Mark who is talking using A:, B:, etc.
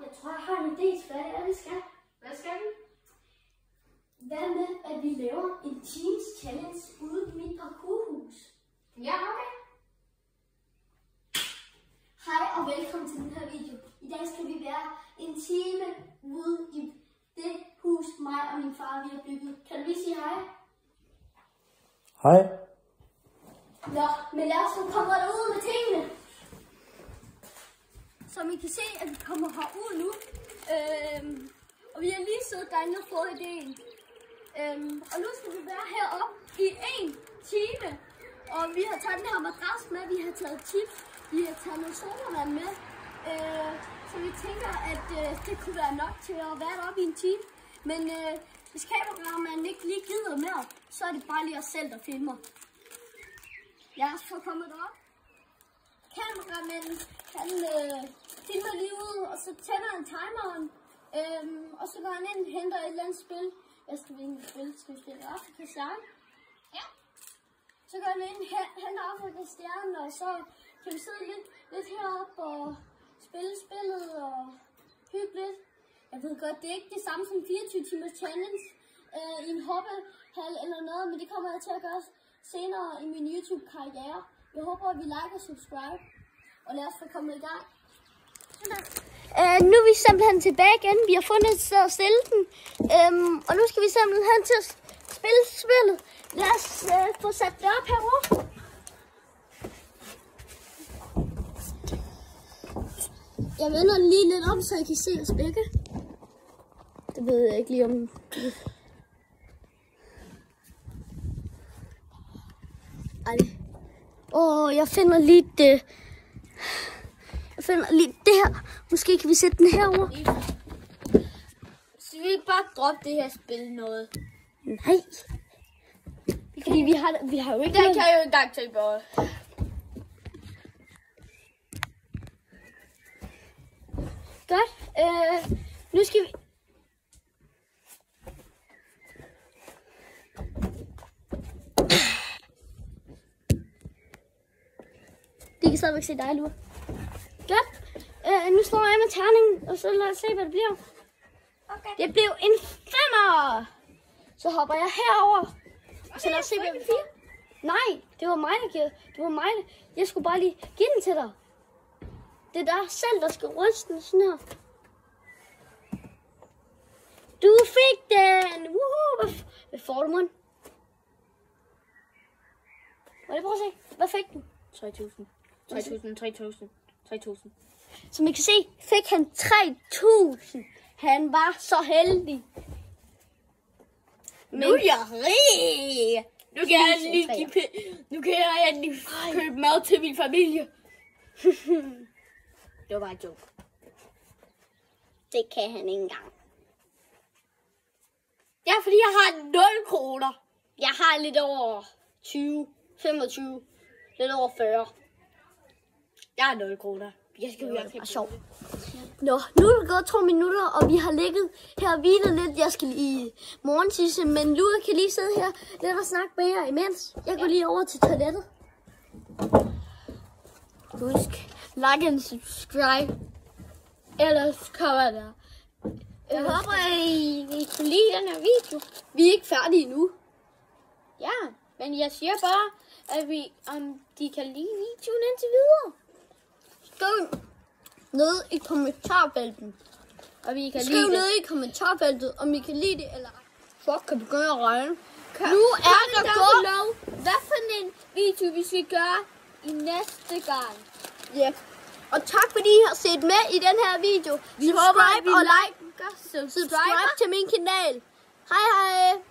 A: jeg har en idé til, hvad det er, vi skal.
B: Hvad skal vi?
A: Hvad med, at vi laver en Teams Challenge ude i mit parkourhus?
B: Ja, okay.
A: Hej og velkommen til den her video. I dag skal vi være en time ude i det hus, mig og min far vi har bygget. Kan du lige sige hej?
C: Hej.
A: Nå, men lad os nu komme derud med tingene. Som I kan se, at vi kommer herud nu. Og vi har lige siddet derinde og fået idéen. Og nu skal vi være heroppe i 1 time. Og vi har taget den her madras med, vi har taget chips, vi har taget noget sodavand med. Så vi tænker, at det kunne være nok til at være deroppe i en time. Men hvis kameramanden ikke lige gider mere, så er det bare lige os selv, der filmer. Lad os få kommet derop. Kameramanden, han filmer lige ud, og så tænder han timeren. Og så går han ind og henter et eller andet spil. Jeg skal vinde spil. Skal vi spille Afrika Stjerne? Ja. Så går han ind og henter Afrika Stjerne, og så kan vi sidde lidt heroppe og spille spillet og hygge lidt. Jeg ved godt, det er ikke det samme som 24 timers challenge i en hoppehal eller noget, men det kommer jeg til at gøre senere i min YouTube-karriere. Jeg håber, at vi liker og subscribe, og lad os få kommet i gang. Nu er vi simpelthen tilbage igen. Vi har fundet et sted at stille den. Og nu skal vi simpelthen til at spille spillet. Lad os få sat det op herovre. Jeg vender lige lidt om, så I kan se os begge. Det ved jeg ikke lige om. Ej. Jeg finder lige det. Jeg finder lige det her. Måske kan vi sætte den herover.
B: Så vi ikke bare droppe det her spil noget?
A: Nej. Fordi vi har jo ikke...
B: Det kan jeg jo engang til bare.
A: Godt. Nu skal vi... De kan stadigvæk se dig, Lua. Godt. Nu slår jeg med terningen, og så lad os se, hvad det bliver. Okay. Det blev en 5'er. Så hopper jeg herover. Og så lad os se, hvad det bliver. Nej, det var mig, der giver. Det var mig. Jeg skulle bare lige give den til dig. Det er dig selv, der skal ryste den sådan her. Du fik den! Woohoo! Hvad får du, mand? Prøv at se. Hvad fik du?
B: 3.000. 3.000. 3.000.
A: Som I kan se, fik han 3.000. Han var så heldig.
B: Men nu er jeg rig. Nu kan jeg lige købe mad til min familie. Det var bare en joke.
A: Det kan han ikke engang.
B: Ja, fordi jeg har 0 kroner.
A: Jeg har lidt over 20, 25, lidt over 40.
B: Jeg har 0 kroner. Jeg skal
A: være sjov. Nå, nu er det gået 2 minutter, og vi har ligget her og hvilet lidt. Jeg skal lige morgentisse, men Lua kan lige sidde her lidt og snakke med jer imens. Jeg går lige over til toilettet. Husk, like and subscribe. Ellers kommer der. Jeg håber, I kunne lide den her video. Vi er ikke færdige nu.
B: Ja, men jeg siger bare, at om de kan lide videoen indtil videre.
A: Skriv ned i kommentarfeltet.
B: Og vi kan
A: skriv ned i kommentarfeltet, om I kan lide det eller ej. Fuck, kan begynde at regne.
B: Nu er der gået. Hvad for en video vi skal gøre i næste gang?
A: Ja. Yeah. Og tak fordi I har set med i den her video. Subscribe og like. Subscribe til min kanal. Hej hej.